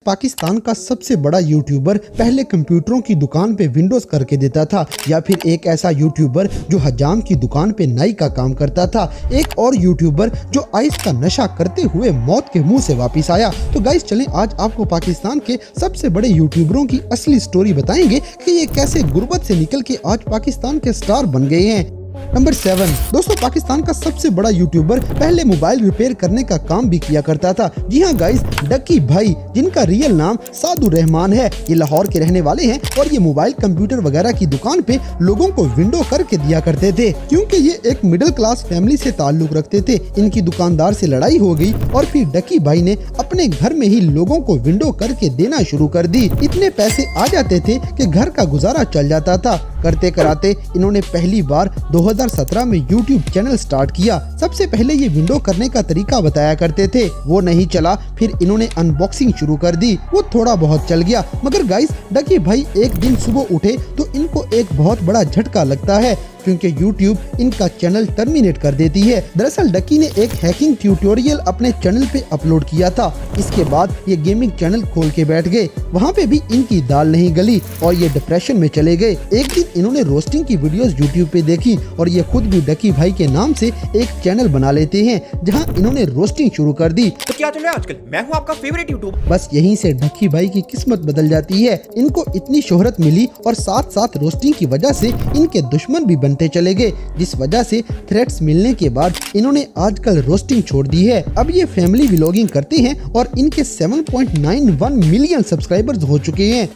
पाकिस्तान का सबसे बड़ा यूट्यूबर पहले कंप्यूटरों की दुकान पे विंडोज करके देता था, या फिर एक ऐसा यूट्यूबर जो हजाम की दुकान पे नाई का काम करता था, एक और यूट्यूबर जो आइस का नशा करते हुए मौत के मुंह से वापस आया। तो गाइस चलें आज आपको पाकिस्तान के सबसे बड़े यूट्यूबरों की असली स्टोरी बताएंगे कि ये कैसे गुर्बत से निकल के आज पाकिस्तान के स्टार बन गए हैं। नंबर 7 दोस्तों, पाकिस्तान का सबसे बड़ा यूट्यूबर पहले मोबाइल रिपेयर करने का काम भी किया करता था। जी हाँ गाइस, डकी भाई, जिनका रियल नाम सादुर रहमान है, ये लाहौर के रहने वाले हैं और ये मोबाइल कंप्यूटर वगैरह की दुकान पे लोगों को विंडो करके दिया करते थे, क्योंकि ये एक मिडिल क्लास फैमिली से ताल्लुक रखते थे। इनकी दुकानदार से लड़ाई हो गई और फिर डकी भाई ने अपने घर में ही लोगों को विंडो करके देना शुरू कर दी। इतने पैसे आ जाते थे कि घर का गुजारा चल जाता था। करते कराते इन्होंने पहली बार 2017 में YouTube चैनल स्टार्ट किया। सबसे पहले ये विंडो करने का तरीका बताया करते थे, वो नहीं चला, फिर इन्होंने अनबॉक्सिंग शुरू कर दी, वो थोड़ा बहुत चल गया। मगर गाइस, डकी भाई एक दिन सुबह उठे तो इनको एक बहुत बड़ा झटका लगता है, क्योंकि YouTube इनका चैनल टर्मिनेट कर देती है। दरअसल डकी ने एक हैकिंग ट्यूटोरियल अपने चैनल पे अपलोड किया था। इसके बाद ये गेमिंग चैनल खोल के बैठ गए। वहाँ पे भी इनकी दाल नहीं गली और ये डिप्रेशन में चले गए। एक दिन इन्होंने रोस्टिंग की वीडियोस YouTube पे देखी और ये खुद भी डकी भाई के नाम से एक चैनल बना लेते हैं, जहाँ इन्होंने रोस्टिंग शुरू कर दी। तो क्या चल रहा है आजकल? मैं हूँ आपका फेवरेट यूट्यूब। बस यहीं से डकी भाई की किस्मत बदल जाती है। इनको इतनी शोहरत मिली और साथ साथ रोस्टिंग की वजह से इनके दुश्मन भी बनते चले गए, जिस वजह से थ्रेट्स मिलने के बाद इन्होंने आजकल रोस्टिंग छोड़ दी है। अब ये फैमिली व्लॉगिंग करते हैं और इनके 7.91 मिलियन सब्सक्राइबर्स हो चुके हैं।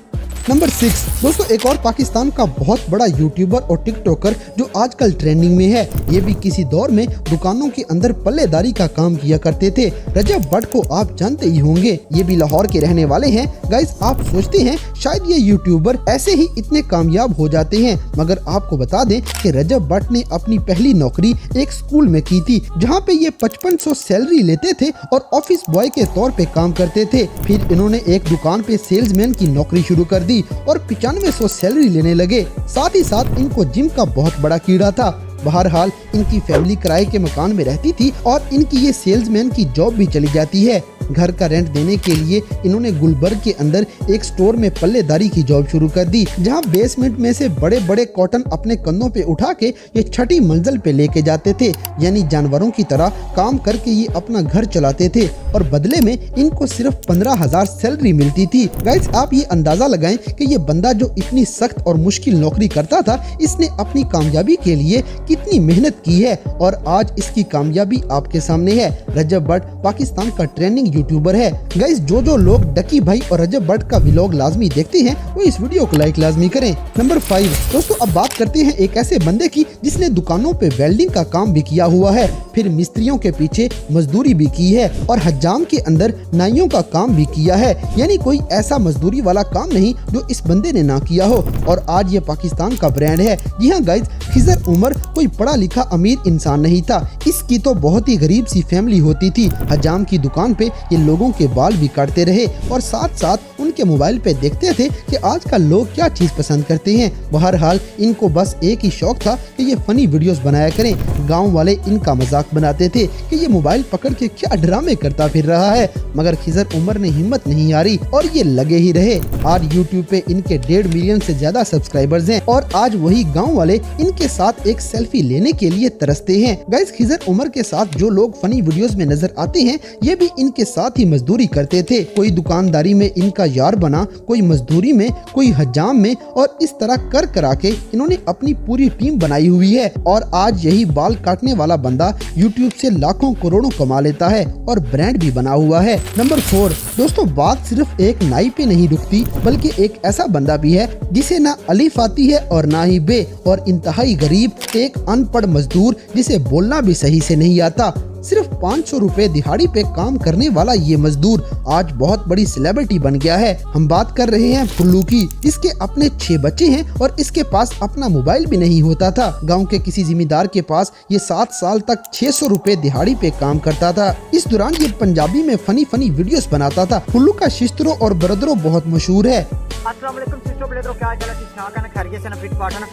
नंबर 6 दोस्तों, एक और पाकिस्तान का बहुत बड़ा यूट्यूबर और टिकटॉकर जो आजकल ट्रेंडिंग में है। ये भी किसी दौर में दुकानों के अंदर पल्लेदारी का काम किया करते थे। रजब भट्ट को आप जानते ही होंगे, ये भी लाहौर के रहने वाले हैं। गाइस, आप सोचते हैं शायद ये यूट्यूबर ऐसे ही इतने कामयाब हो जाते हैं, मगर आपको बता दें कि रजब भट्ट ने अपनी पहली नौकरी एक स्कूल में की थी, जहाँ पे ये 5500 सैलरी लेते थे और ऑफिस बॉय के तौर पे काम करते थे। फिर इन्होंने एक दुकान पे सेल्समैन की नौकरी शुरू कर दी और 9500 सैलरी लेने लगे। साथ ही साथ इनको जिम का बहुत बड़ा कीड़ा था। बहरहाल इनकी फैमिली किराए के मकान में रहती थी और इनकी ये सेल्समैन की जॉब भी चली जाती है। घर का रेंट देने के लिए इन्होंने गुलबर्ग के अंदर एक स्टोर में पल्लेदारी की जॉब शुरू कर दी, जहां बेसमेंट में से बड़े बड़े कॉटन अपने कंधों पे उठा के ये छठी मंजिल पे लेके जाते थे। यानी जानवरों की तरह काम करके ये अपना घर चलाते थे और बदले में इनको सिर्फ 15,000 सैलरी मिलती थी। गाइस, आप ये अंदाजा लगाएं कि ये बंदा जो इतनी सख्त और मुश्किल नौकरी करता था, इसने अपनी कामयाबी के लिए कितनी मेहनत की है और आज इसकी कामयाबी आपके सामने है। रजब भट्ट पाकिस्तान का ट्रेंडिंग यूट्यूबर है। गाइस, जो लोग डकी भाई और रजब भट्ट का व्लॉग लाजमी देखते हैं वो इस वीडियो को लाइक लाजमी करें। नंबर 5 दोस्तों, अब बात करते हैं एक ऐसे बंदे की जिसने दुकानों पे वेल्डिंग का काम भी किया हुआ है, फिर मिस्त्रियों के पीछे मजदूरी भी की है और हजाम के अंदर नाइयों का काम भी किया है। यानी कोई ऐसा मजदूरी वाला काम नहीं जो इस बंदे ने ना किया हो और आज ये पाकिस्तान का ब्रांड है। जी हाँ गाइस, खिजर उमर कोई पढ़ा लिखा अमीर इंसान नहीं था। इसकी तो बहुत ही गरीब सी फैमिली होती थी। हजाम की दुकान पे ये लोगों के बाल भी काटते रहे और साथ साथ उनके मोबाइल पे देखते थे कि आजकल लोग क्या चीज पसंद करते हैं। बहरहाल इनको बस एक ही शौक था कि ये फनी वीडियोस बनाया करें। गांव वाले इनका मजाक बनाते थे कि ये मोबाइल पकड़ के क्या ड्रामे करता फिर रहा है, मगर खिजर उमर ने हिम्मत नहीं हारी और ये लगे ही रहे। आज यूट्यूब पे इनके 1.5 मिलियन से ज्यादा सब्सक्राइबर्स हैं और आज वही गाँव वाले इनके साथ एक सेल्फी लेने के लिए तरसते हैं। गाइस, खिजर उमर के साथ जो लोग फनी वीडियोस में नजर आते हैं, ये भी इनके साथ ही मजदूरी करते थे। कोई दुकानदारी में इनका यार बना, कोई मजदूरी में, कोई हजाम में और इस तरह कर करा के इन्होंने अपनी पूरी टीम बनाई हुई है और आज यही बाल काटने वाला बंदा यूट्यूब से लाखों करोड़ों कमा लेता है और ब्रांड भी बना हुआ है। नंबर 4 दोस्तों, बात सिर्फ एक नाई पे नहीं रुकती, बल्कि एक ऐसा बंदा भी है जिसे ना अलिफ आती है और ना ही बे, और इंतहाई गरीब एक अनपढ़ मजदूर जिसे बोलना भी सही से नहीं आता। सिर्फ 500 रुपए दिहाड़ी पे काम करने वाला ये मजदूर आज बहुत बड़ी सेलिब्रिटी बन गया है। हम बात कर रहे हैं फुल्लू की। इसके अपने 6 बच्चे हैं और इसके पास अपना मोबाइल भी नहीं होता था। गांव के किसी जिम्मेदार के पास ये 7 साल तक 600 रुपए दिहाड़ी पे काम करता था। इस दौरान ये पंजाबी में फनी वीडियोस बनाता था। फुल्लू का शिस्तरो और ब्रदरो बहुत मशहूर है। अस्सलाम वालेकुम सिस्टो ब्रदरो, क्या हाल है? ठीक ठाक है ना? खैरियत से ना? फिट फाट है ना?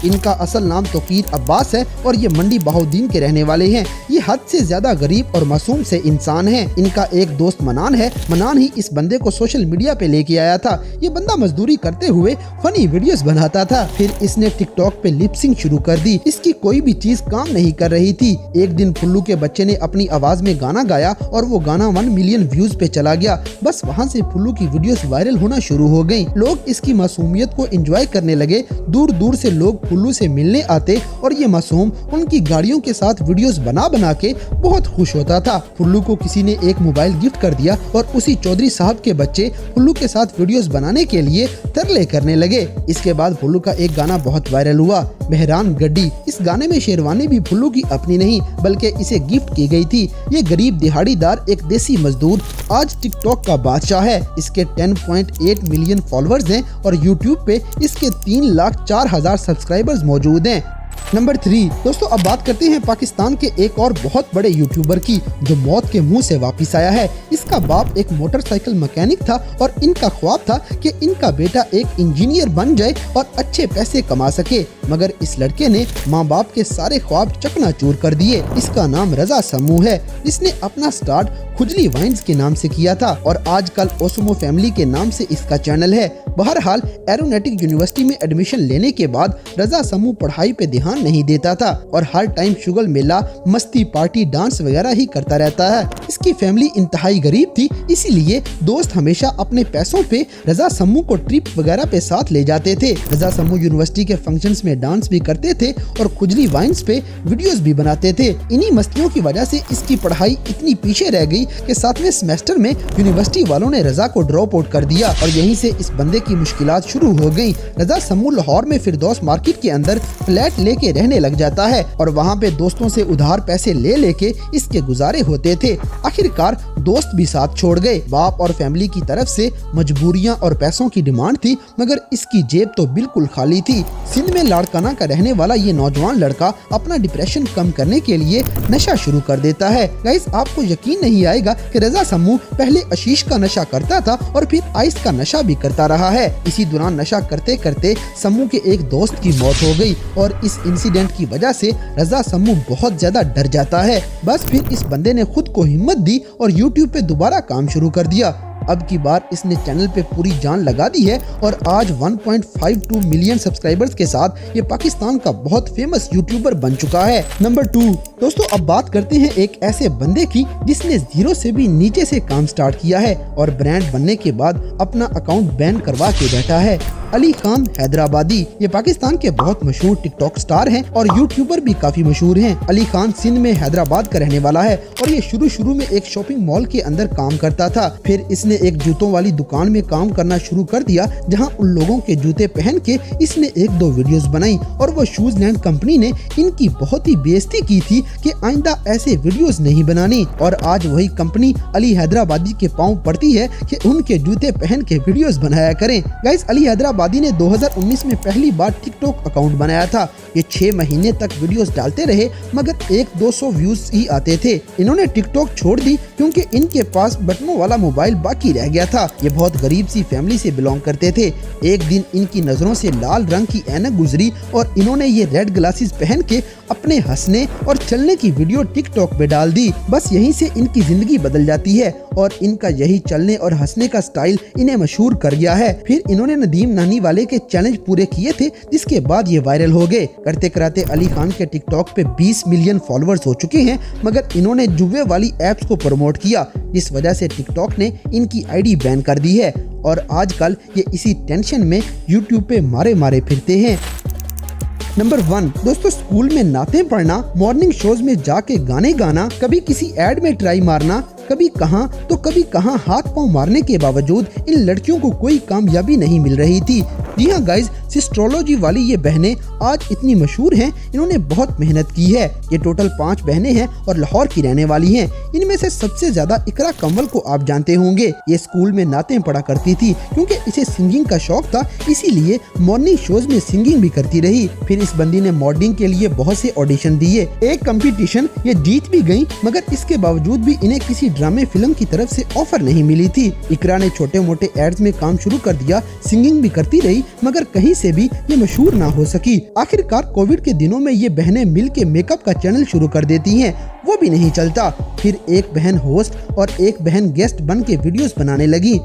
इनका असल नाम तौकीर अब्बास है और ये मंडी बहाउद्दीन के रहने वाले हैं। ये हद से ज्यादा गरीब और मासूम से इंसान हैं। इनका एक दोस्त मनान है। मनान ही इस बंदे को सोशल मीडिया पे लेके आया था। ये बंदा मजदूरी करते हुए फनी वीडियोस बनाता था। फिर इसने टिकटॉक पे लिपसिंग शुरू कर दी। इसकी कोई भी चीज काम नहीं कर रही थी। एक दिन फुल्लू के बच्चे ने अपनी आवाज में गाना गाया और वो गाना 1 मिलियन व्यूज पे चला गया। बस वहाँ से फुल्लू की वीडियोस वायरल होना शुरू हो गयी। लोग इसकी मासूमियत को एंजॉय करने लगे। दूर दूर से लोग फुल्लू से मिलने आते और ये मासूम उनकी गाड़ियों के साथ वीडियोस बना बना के बहुत खुश होता था। फुल्लू को किसी ने एक मोबाइल गिफ्ट कर दिया और उसी चौधरी साहब के बच्चे फुल्लू के साथ वीडियोस बनाने के लिए तरले करने लगे। इसके बाद फुल्लू का एक गाना बहुत वायरल हुआ, मेहरान गड्डी। इस गाने में शेरवानी भी फुल्लू की अपनी नहीं बल्कि इसे गिफ्ट की गई थी। ये गरीब दिहाड़ीदार एक देसी मजदूर आज टिकटॉक का बादशाह है। इसके 10.8 मिलियन फॉलोअर्स हैं और यूट्यूब पे इसके 3,04,000 सब्सक्राइबर्स मौजूद हैं। नंबर 3 दोस्तों, अब बात करते हैं पाकिस्तान के एक और बहुत बड़े यूट्यूबर की जो मौत के मुंह से वापस आया है। इसका बाप एक मोटरसाइकिल मैकेनिक था और इनका ख्वाब था कि इनका बेटा एक इंजीनियर बन जाए और अच्छे पैसे कमा सके, मगर इस लड़के ने माँ बाप के सारे ख्वाब चकनाचूर कर दिए। इसका नाम रजा समू है। इसने अपना स्टार्ट खुजली वाइन्स के नाम से किया था और आजकल ओसमो फैमिली के नाम से इसका चैनल है। बहरहाल एरोनॉटिक यूनिवर्सिटी में एडमिशन लेने के बाद रजा समू पढ़ाई पे ध्यान नहीं देता था और हर टाइम शुगल मेला, मस्ती, पार्टी, डांस वगैरह ही करता रहता है। इसकी फैमिली इंतहाई गरीब थी, इसीलिए दोस्त हमेशा अपने पैसों पे रजा समू को ट्रिप वगैरह पे साथ ले जाते थे। रजा समू यूनिवर्सिटी के फंक्शंस में डांस भी करते थे और खुजली वाइन्स पे वीडियोस भी बनाते थे। इन्हीं मस्तियों की वजह से इसकी पढ़ाई इतनी पीछे रह गई कि 7वें सेमेस्टर में यूनिवर्सिटी वालों ने रजा को ड्रॉप आउट कर दिया और यहीं से इस बंदे की मुश्किलात शुरू हो गयी। रजा समू लाहौर में फिरदौस मार्केट के अंदर फ्लैट लेके रहने लग जाता है और वहाँ पे दोस्तों से उधार पैसे ले लेके इसके गुजारे होते थे। आखिरकार दोस्त भी साथ छोड़ गए। बाप और फैमिली की तरफ से मजबूरियाँ और पैसों की डिमांड थी, मगर इसकी जेब तो बिल्कुल खाली थी। सिंध में लाड़काना का रहने वाला ये नौजवान लड़का अपना डिप्रेशन कम करने के लिए नशा शुरू कर देता है। गाइस, आपको यकीन नहीं आएगा कि रजा समू पहले आशीष का नशा करता था और फिर आइस का नशा भी करता रहा है। इसी दौरान नशा करते करते समू के एक दोस्त की मौत हो गई और इस इंसिडेंट की वजह से रजा समू बहुत ज्यादा डर जाता है। बस फिर इस बंदे ने खुद को हिम्मत दी और यूट्यूब पे दोबारा काम शुरू कर दिया। अब की बार इसने चैनल पे पूरी जान लगा दी है और आज 1.52 मिलियन सब्सक्राइबर्स के साथ ये पाकिस्तान का बहुत फेमस यूट्यूबर बन चुका है। नंबर 2 दोस्तों, अब बात करते हैं एक ऐसे बंदे की जिसने जीरो से भी नीचे से काम स्टार्ट किया है और ब्रांड बनने के बाद अपना अकाउंट बैन करवा के बैठा है। अली खान हैदराबादी। ये पाकिस्तान के बहुत मशहूर टिकटॉक स्टार हैं और यूट्यूबर भी काफी मशहूर हैं। अली खान सिंध में हैदराबाद का रहने वाला है और ये शुरू में एक शॉपिंग मॉल के अंदर काम करता था। फिर इसने एक जूतों वाली दुकान में काम करना शुरू कर दिया, जहां उन लोगों के जूते पहन के इसने 1-2 वीडियोस बनाई और वो शूज लैंड कंपनी ने इनकी बहुत ही बेइज्जती की थी कि आइंदा ऐसे वीडियोस नहीं बनानी। और आज वही कंपनी अली हैदराबादी के पांव पड़ती है कि उनके जूते पहन के वीडियोस बनाया करें। गाइस, अली हैदराबादी ने 2019 में पहली बार टिकटॉक अकाउंट बनाया था। ये 6 महीने तक वीडियोस डालते रहे, मगर 100-200 व्यूज ही आते थे। इन्होंने टिकटॉक छोड़ दी क्योंकि इनके पास बटनों वाला मोबाइल बाकी रह गया था। ये बहुत गरीब सी फैमिली से बिलोंग करते थे। एक दिन इनकी नजरों से लाल रंग की ऐनक गुजरी और इन्होंने ये रेड ग्लासेस पहन के अपने हंसने और चलने की वीडियो टिकटॉक पे डाल दी। बस यहीं से इनकी जिंदगी बदल जाती है और इनका यही चलने और हंसने का स्टाइल इन्हें मशहूर कर गया है। फिर इन्होंने नदीम नानी वाले के चैलेंज पूरे किए थे, जिसके बाद ये वायरल हो गए। करते कराते अली खान के टिकटॉक पे 20 मिलियन फॉलोअर्स हो चुके हैं, मगर इन्होंने जुए वाली एप्स को प्रमोट किया, जिस वजह से टिकटॉक ने इनकी आईडी बैन कर दी है और आजकल ये इसी टेंशन में यूट्यूब पे मारे फिरते हैं। नंबर 1 दोस्तों, स्कूल में नातें पढ़ना, मॉर्निंग शोज में जाके गाने गाना, कभी किसी एड में ट्राई मारना, कभी कहां तो कभी कहां हाथ पांव मारने के बावजूद इन लड़कियों को कोई कामयाबी नहीं मिल रही थी। जी हाँ गाइज, सिस्ट्रोलॉजी वाली ये बहनें आज इतनी मशहूर हैं। इन्होंने बहुत मेहनत की है। ये टोटल 5 बहनें हैं और लाहौर की रहने वाली हैं। इनमें से सबसे ज्यादा इकरा कंवल को आप जानते होंगे। ये स्कूल में नातें पढ़ा करती थी क्योंकि इसे सिंगिंग का शौक था, इसीलिए मॉर्निंग शोज में सिंगिंग भी करती रही। फिर इस बंदी ने मॉडलिंग के लिए बहुत से ऑडिशन दिए। एक कंपटीशन ये जीत भी गयी, मगर इसके बावजूद भी इन्हें किसी ड्रामे फिल्म की तरफ से ऑफर नहीं मिली थी। इकरा ने छोटे मोटे एड्स में काम शुरू कर दिया, सिंगिंग भी करती रही, मगर कहीं से से भी ये मशहूर ना हो सकी। आखिरकार कोविड के दिनों में ये बहनें मिल के मेकअप का चैनल शुरू कर देती हैं, वो भी नहीं चलता। फिर एक बहन होस्ट और एक बहन गेस्ट बन के वीडियोस बनाने लगी।